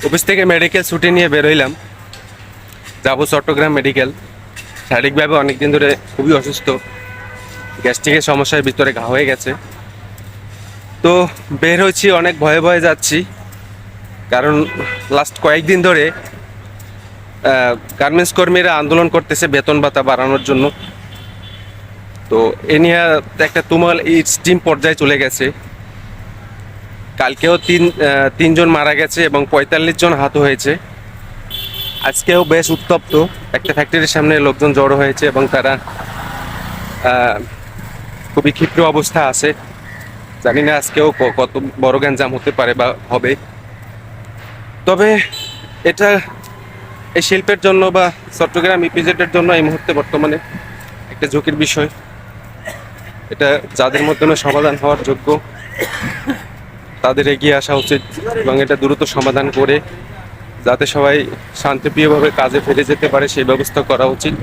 Office থেকে medical ছুটি নিয়ে বেরোইলাম, যাবো চট্টগ্রাম মেডিকেল। শারীরিকভাবে অনেকদিন ধরে খুবই অসুস্থ, গ্যাস্ট্রিকের সমস্যার ভিতরে ঘা হয়ে গেছে। তো বের হয়েছি, অনেক ভয়ে ভয়ে যাচ্ছি, কারণ লাস্ট কয়েকদিন ধরে গার্মেন্টস কর্মীরা আন্দোলন করতেছে বেতন ভাতা বাড়ানোর জন্য। তো এ নিয়ে একটা তুমুল এক্সট্রিম পর্যায়ে চলে গেছে। কালকেও তিনজন মারা গেছে এবং ৪৫ জন আহত হয়েছে। আজকেও বেশ উত্তপ্ত, একটা ফ্যাক্টরির সামনে লোকজন জড়ো হয়েছে এবং তারা খুবই ক্ষিপ্র অবস্থা আছে। জানি না আজকেও কত বড় গ্যাঞ্জাম হতে পারে বা হবে। তবে এটা এই শিল্পের জন্য বা চট্টগ্রাম ইপিজেডের জন্য এই মুহূর্তে বর্তমানে একটা ঝুঁকির বিষয়। এটা যাদের মাধ্যমে সমাধান হওয়ার যোগ্য তাদের এগিয়ে আসা উচিত এবং এটা দ্রুত সমাধান করে যাতে সবাই শান্তিপ্রিয়ভাবে কাজে ফিরে যেতে পারে সেই ব্যবস্থা করা উচিত।